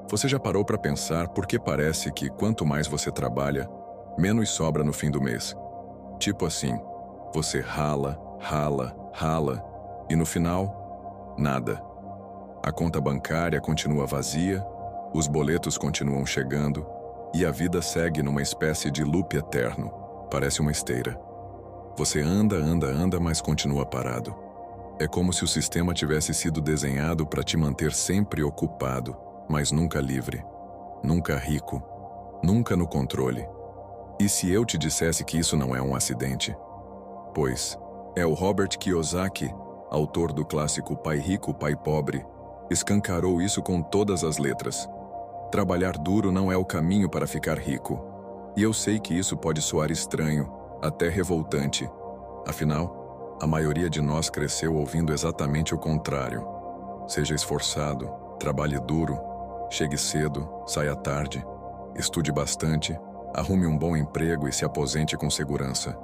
Você já parou para pensar por que parece que quanto mais você trabalha, menos sobra no fim do mês? Tipo assim, você rala, rala, rala e no final, nada. A conta bancária continua vazia, os boletos continuam chegando e a vida segue numa espécie de loop eterno. Parece uma esteira. Você anda, anda, anda, mas continua parado. É como se o sistema tivesse sido desenhado para te manter sempre ocupado, mas nunca livre, nunca rico, nunca no controle. E se eu te dissesse que isso não é um acidente? Pois, é o Robert Kiyosaki, autor do clássico Pai Rico, Pai Pobre, escancarou isso com todas as letras. Trabalhar duro não é o caminho para ficar rico. E eu sei que isso pode soar estranho, até revoltante. Afinal, a maioria de nós cresceu ouvindo exatamente o contrário. Seja esforçado, trabalhe duro, chegue cedo, saia tarde, estude bastante, arrume um bom emprego e se aposente com segurança.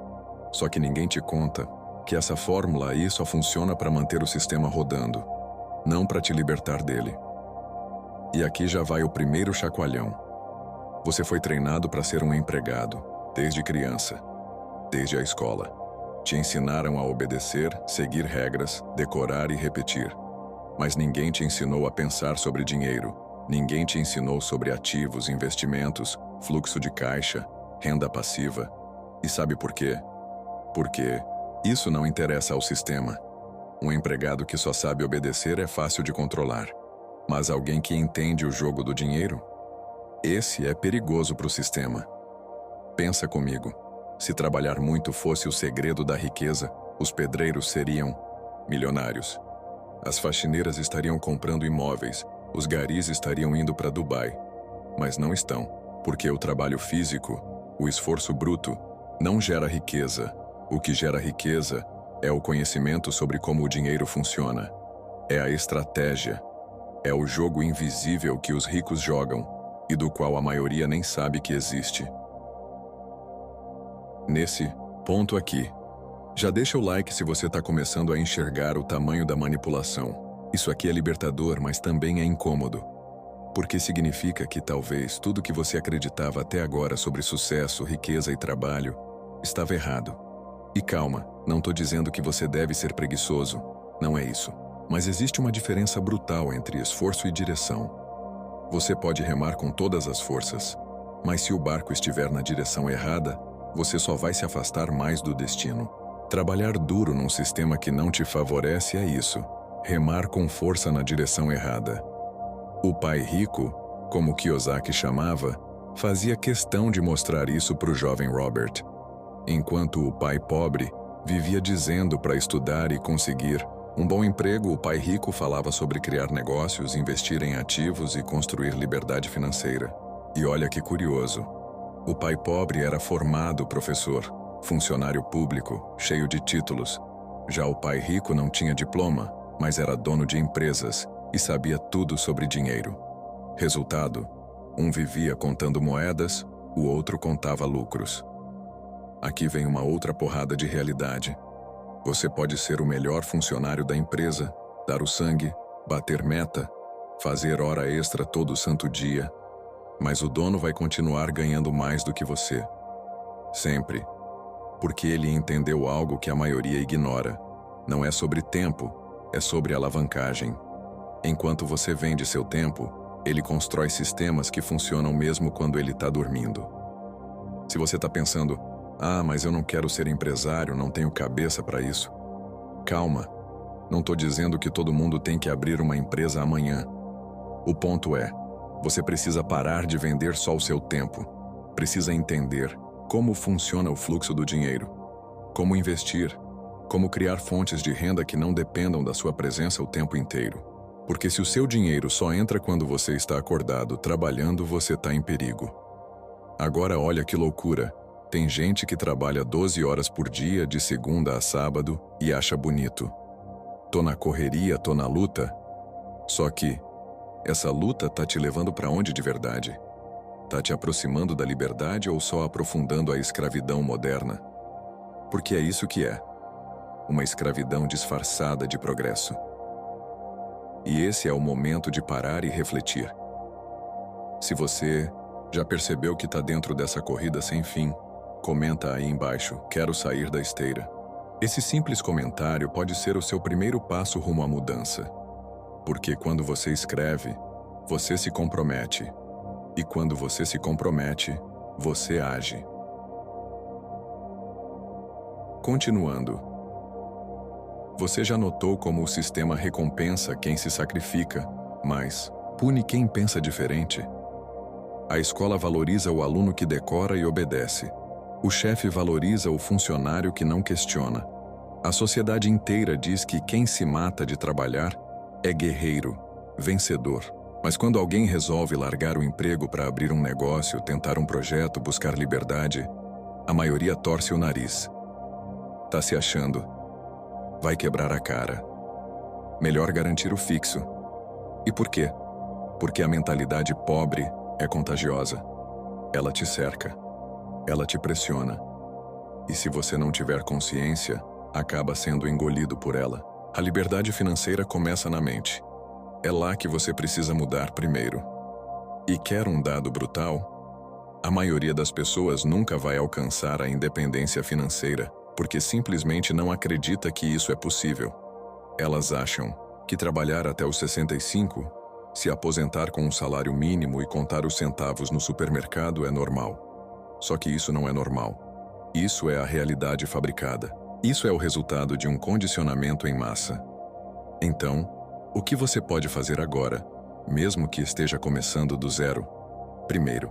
Só que ninguém te conta que essa fórmula aí só funciona para manter o sistema rodando, não para te libertar dele. E aqui já vai o primeiro chacoalhão. Você foi treinado para ser um empregado, desde criança, desde a escola. Te ensinaram a obedecer, seguir regras, decorar e repetir. Mas ninguém te ensinou a pensar sobre dinheiro. Ninguém te ensinou sobre ativos, investimentos, fluxo de caixa, renda passiva. E sabe por quê? Porque isso não interessa ao sistema. Um empregado que só sabe obedecer é fácil de controlar. Mas alguém que entende o jogo do dinheiro? Esse é perigoso para o sistema. Pensa comigo. Se trabalhar muito fosse o segredo da riqueza, os pedreiros seriam milionários. As faxineiras estariam comprando imóveis, os garis estariam indo para Dubai. Mas não estão, porque o trabalho físico, o esforço bruto, não gera riqueza. O que gera riqueza é o conhecimento sobre como o dinheiro funciona. É a estratégia. É o jogo invisível que os ricos jogam e do qual a maioria nem sabe que existe. Nesse ponto aqui, já deixa o like se você está começando a enxergar o tamanho da manipulação. Isso aqui é libertador, mas também é incômodo. Porque significa que talvez tudo que você acreditava até agora sobre sucesso, riqueza e trabalho estava errado. E calma, não estou dizendo que você deve ser preguiçoso. Não é isso. Mas existe uma diferença brutal entre esforço e direção. Você pode remar com todas as forças, mas se o barco estiver na direção errada, você só vai se afastar mais do destino. Trabalhar duro num sistema que não te favorece é isso. Remar com força na direção errada. O pai rico, como Kiyosaki chamava, fazia questão de mostrar isso para o jovem Robert. Enquanto o pai pobre vivia dizendo para estudar e conseguir um bom emprego, o pai rico falava sobre criar negócios, investir em ativos e construir liberdade financeira. E olha que curioso. O pai pobre era formado professor, funcionário público, cheio de títulos. Já o pai rico não tinha diploma, mas era dono de empresas e sabia tudo sobre dinheiro. Resultado, um vivia contando moedas, o outro contava lucros. Aqui vem uma outra porrada de realidade. Você pode ser o melhor funcionário da empresa, dar o sangue, bater meta, fazer hora extra todo santo dia, mas o dono vai continuar ganhando mais do que você. Sempre. Porque ele entendeu algo que a maioria ignora. Não é sobre tempo, é sobre alavancagem. Enquanto você vende seu tempo, ele constrói sistemas que funcionam mesmo quando ele está dormindo. Se você está pensando, mas eu não quero ser empresário, não tenho cabeça para isso. Calma, não estou dizendo que todo mundo tem que abrir uma empresa amanhã. O ponto é, você precisa parar de vender só o seu tempo. Precisa entender como funciona o fluxo do dinheiro, como investir, como criar fontes de renda que não dependam da sua presença o tempo inteiro. Porque se o seu dinheiro só entra quando você está acordado, trabalhando, você está em perigo. Agora olha que loucura. Tem gente que trabalha 12 horas por dia, de segunda a sábado, e acha bonito. Tô na correria, tô na luta. Só que essa luta tá te levando para onde de verdade? Tá te aproximando da liberdade ou só aprofundando a escravidão moderna? Porque é isso que é. Uma escravidão disfarçada de progresso. E esse é o momento de parar e refletir. Se você já percebeu que está dentro dessa corrida sem fim, comenta aí embaixo, quero sair da esteira. Esse simples comentário pode ser o seu primeiro passo rumo à mudança. Porque quando você escreve, você se compromete. E quando você se compromete, você age. Continuando. Você já notou como o sistema recompensa quem se sacrifica, mas pune quem pensa diferente? A escola valoriza o aluno que decora e obedece. O chefe valoriza o funcionário que não questiona. A sociedade inteira diz que quem se mata de trabalhar é guerreiro, vencedor. Mas quando alguém resolve largar o emprego para abrir um negócio, tentar um projeto, buscar liberdade, a maioria torce o nariz. Tá se achando. Vai quebrar a cara. Melhor garantir o fixo. E por quê? Porque a mentalidade pobre é contagiosa. Ela te cerca. Ela te pressiona. E se você não tiver consciência, acaba sendo engolido por ela. A liberdade financeira começa na mente. É lá que você precisa mudar primeiro. E quer um dado brutal? A maioria das pessoas nunca vai alcançar a independência financeira, porque simplesmente não acredita que isso é possível. Elas acham que trabalhar até os 65, se aposentar com um salário mínimo e contar os centavos no supermercado é normal. Só que isso não é normal. Isso é a realidade fabricada. Isso é o resultado de um condicionamento em massa. Então, o que você pode fazer agora, mesmo que esteja começando do zero? Primeiro,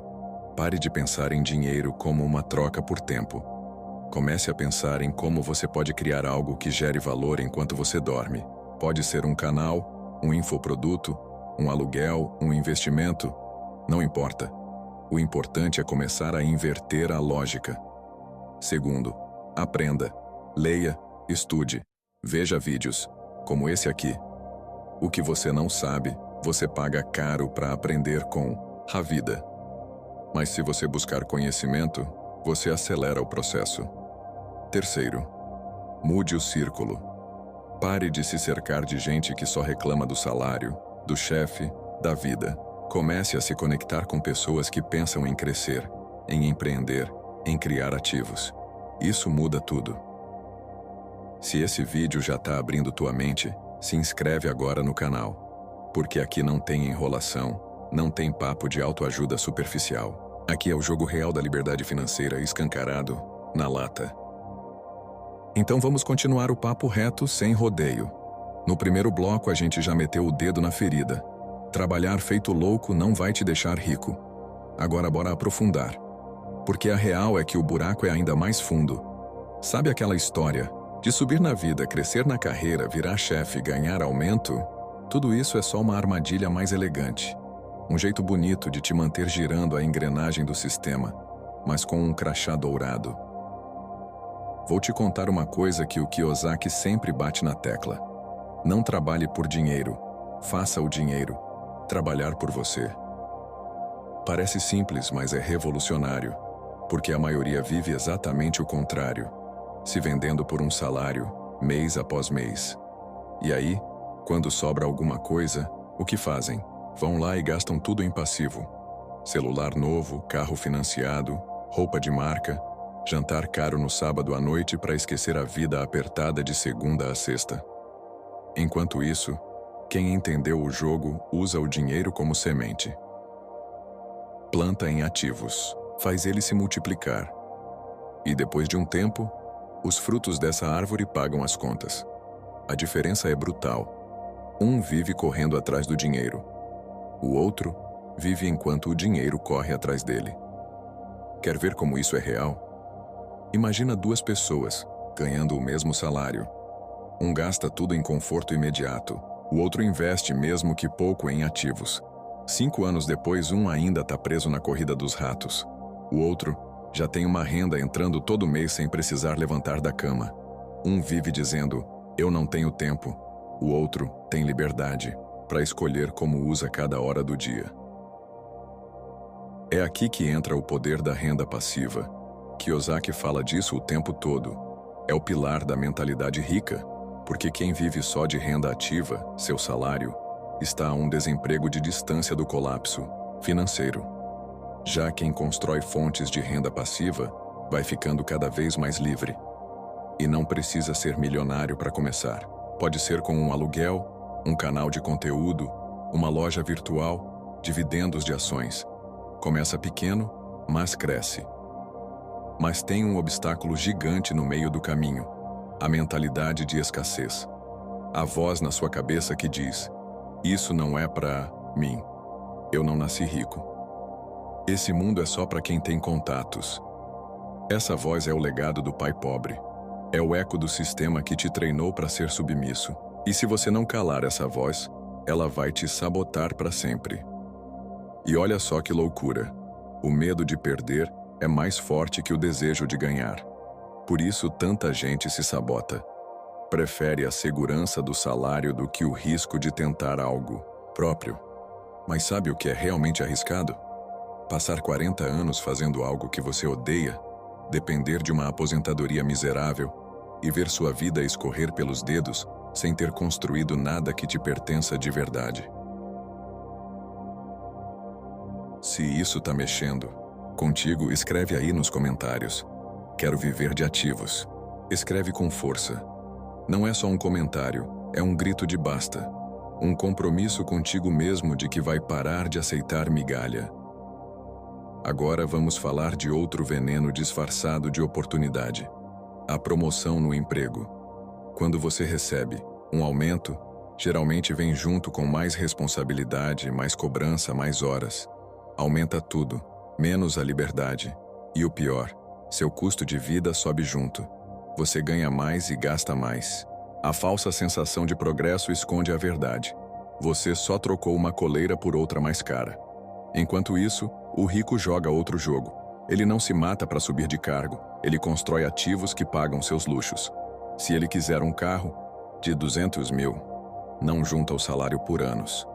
pare de pensar em dinheiro como uma troca por tempo. Comece a pensar em como você pode criar algo que gere valor enquanto você dorme. Pode ser um canal, um infoproduto, um aluguel, um investimento. Não importa. O importante é começar a inverter a lógica. Segundo, aprenda. Leia, estude. Veja vídeos, como esse aqui. O que você não sabe, você paga caro para aprender com a vida. Mas se você buscar conhecimento, você acelera o processo. Terceiro, mude o círculo. Pare de se cercar de gente que só reclama do salário, do chefe, da vida. Comece a se conectar com pessoas que pensam em crescer, em empreender, em criar ativos. Isso muda tudo. Se esse vídeo já está abrindo tua mente, se inscreve agora no canal. Porque aqui não tem enrolação, não tem papo de autoajuda superficial. Aqui é o jogo real da liberdade financeira escancarado, na lata. Então vamos continuar o papo reto sem rodeio. No primeiro bloco a gente já meteu o dedo na ferida. Trabalhar feito louco não vai te deixar rico. Agora bora aprofundar. Porque a real é que o buraco é ainda mais fundo. Sabe aquela história de subir na vida, crescer na carreira, virar chefe, ganhar aumento? Tudo isso é só uma armadilha mais elegante. Um jeito bonito de te manter girando a engrenagem do sistema, mas com um crachá dourado. Vou te contar uma coisa que o Kiyosaki sempre bate na tecla. Não trabalhe por dinheiro, faça o dinheiro trabalhar por você. Parece simples, mas é revolucionário, porque a maioria vive exatamente o contrário, se vendendo por um salário, mês após mês. E aí, quando sobra alguma coisa, o que fazem? Vão lá e gastam tudo em passivo. Celular novo, carro financiado, roupa de marca, jantar caro no sábado à noite para esquecer a vida apertada de segunda a sexta. Enquanto isso, quem entendeu o jogo usa o dinheiro como semente. Planta em ativos, faz ele se multiplicar. E depois de um tempo, os frutos dessa árvore pagam as contas. A diferença é brutal. Um vive correndo atrás do dinheiro. O outro vive enquanto o dinheiro corre atrás dele. Quer ver como isso é real? Imagina duas pessoas, ganhando o mesmo salário. Um gasta tudo em conforto imediato, o outro investe mesmo que pouco em ativos. 5 anos depois, um ainda está preso na corrida dos ratos. O outro já tem uma renda entrando todo mês sem precisar levantar da cama. Um vive dizendo, eu não tenho tempo. O outro tem liberdade para escolher como usa cada hora do dia. É aqui que entra o poder da renda passiva. Kiyosaki fala disso o tempo todo. É o pilar da mentalidade rica, porque quem vive só de renda ativa, seu salário, está a um desemprego de distância do colapso. Financeiro. Já quem constrói fontes de renda passiva vai ficando cada vez mais livre. E não precisa ser milionário para começar. Pode ser com um aluguel, um canal de conteúdo, uma loja virtual, dividendos de ações. Começa pequeno, mas cresce. Mas tem um obstáculo gigante no meio do caminho: a mentalidade de escassez. A voz na sua cabeça que diz: isso não é para mim. Eu não nasci rico. Esse mundo é só para quem tem contatos. Essa voz é o legado do pai pobre. É o eco do sistema que te treinou para ser submisso. E se você não calar essa voz, ela vai te sabotar para sempre. E olha só que loucura. O medo de perder é mais forte que o desejo de ganhar. Por isso tanta gente se sabota. Prefere a segurança do salário do que o risco de tentar algo próprio. Mas sabe o que é realmente arriscado? Passar 40 anos fazendo algo que você odeia, depender de uma aposentadoria miserável e ver sua vida escorrer pelos dedos sem ter construído nada que te pertença de verdade. Se isso tá mexendo contigo, escreve aí nos comentários. Quero viver de ativos. Escreve com força. Não é só um comentário, é um grito de basta. Um compromisso contigo mesmo de que vai parar de aceitar migalha. Agora vamos falar de outro veneno disfarçado de oportunidade: a promoção no emprego. Quando você recebe um aumento, geralmente vem junto com mais responsabilidade, mais cobrança, mais horas. Aumenta tudo, menos a liberdade. E o pior, seu custo de vida sobe junto. Você ganha mais e gasta mais. A falsa sensação de progresso esconde a verdade. Você só trocou uma coleira por outra mais cara. Enquanto isso, o rico joga outro jogo. Ele não se mata para subir de cargo, ele constrói ativos que pagam seus luxos. Se ele quiser um carro de 200 mil, não junta o salário por anos.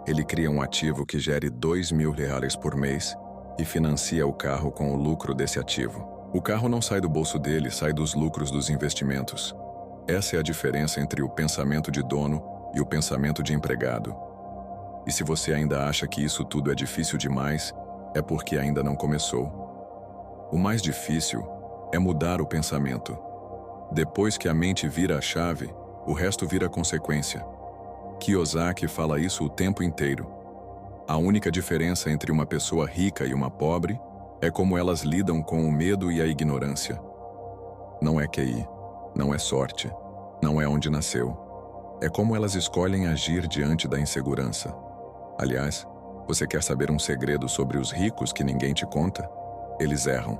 Ele cria um ativo que gere R$ 2.000 por mês e financia o carro com o lucro desse ativo. O carro não sai do bolso dele, sai dos lucros dos investimentos. Essa é a diferença entre o pensamento de dono e o pensamento de empregado. E se você ainda acha que isso tudo é difícil demais, é porque ainda não começou. O mais difícil é mudar o pensamento. Depois que a mente vira a chave, o resto vira consequência. Kiyosaki fala isso o tempo inteiro. A única diferença entre uma pessoa rica e uma pobre é como elas lidam com o medo e a ignorância. Não é QI, não é sorte, não é onde nasceu. É como elas escolhem agir diante da insegurança. Aliás, você quer saber um segredo sobre os ricos que ninguém te conta? Eles erram.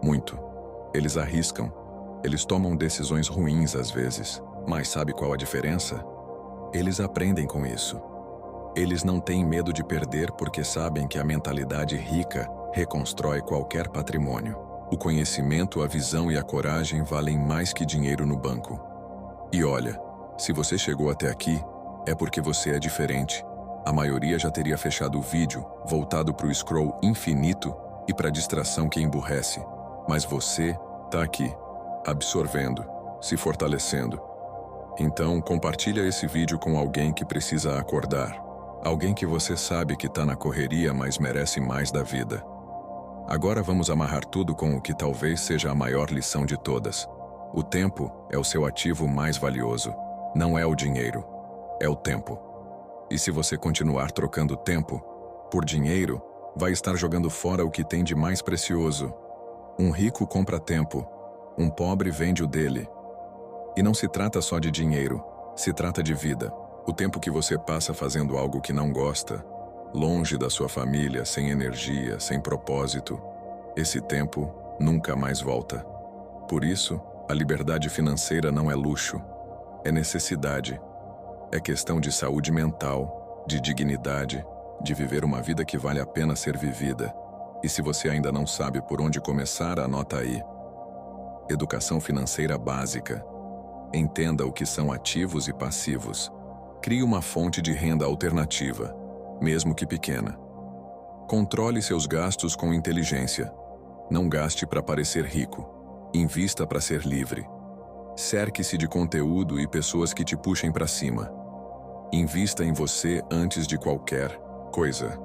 Muito. Eles arriscam. Eles tomam decisões ruins às vezes. Mas sabe qual a diferença? Eles aprendem com isso. Eles não têm medo de perder porque sabem que a mentalidade rica reconstrói qualquer patrimônio. O conhecimento, a visão e a coragem valem mais que dinheiro no banco. E olha, se você chegou até aqui, é porque você é diferente. A maioria já teria fechado o vídeo, voltado para o scroll infinito e para a distração que emburrece. Mas você tá aqui, absorvendo, se fortalecendo. Então, compartilha esse vídeo com alguém que precisa acordar. Alguém que você sabe que tá na correria, mas merece mais da vida. Agora vamos amarrar tudo com o que talvez seja a maior lição de todas. O tempo é o seu ativo mais valioso. Não é o dinheiro, é o tempo. E se você continuar trocando tempo por dinheiro, vai estar jogando fora o que tem de mais precioso. Um rico compra tempo, um pobre vende o dele. E não se trata só de dinheiro, se trata de vida. O tempo que você passa fazendo algo que não gosta, longe da sua família, sem energia, sem propósito, esse tempo nunca mais volta. Por isso, a liberdade financeira não é luxo, é necessidade. É questão de saúde mental, de dignidade, de viver uma vida que vale a pena ser vivida. E se você ainda não sabe por onde começar, anota aí. Educação financeira básica. Entenda o que são ativos e passivos. Crie uma fonte de renda alternativa, mesmo que pequena. Controle seus gastos com inteligência. Não gaste para parecer rico. Invista para ser livre. Cerque-se de conteúdo e pessoas que te puxem para cima. Invista em você antes de qualquer coisa.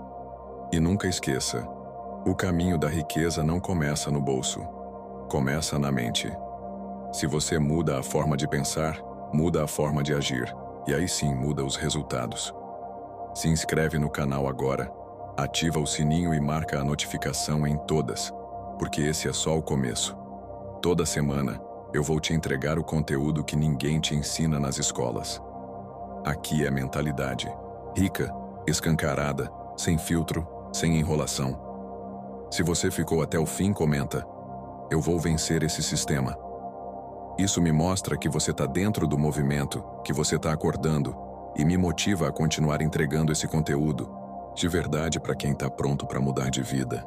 E nunca esqueça, o caminho da riqueza não começa no bolso, começa na mente. Se você muda a forma de pensar, muda a forma de agir, e aí sim muda os resultados. Se inscreve no canal agora, ativa o sininho e marca a notificação em todas, porque esse é só o começo. Toda semana, eu vou te entregar o conteúdo que ninguém te ensina nas escolas. Aqui é mentalidade, rica, escancarada, sem filtro, sem enrolação. Se você ficou até o fim, comenta: eu vou vencer esse sistema. Isso me mostra que você está dentro do movimento, que você está acordando, e me motiva a continuar entregando esse conteúdo, de verdade para quem está pronto para mudar de vida.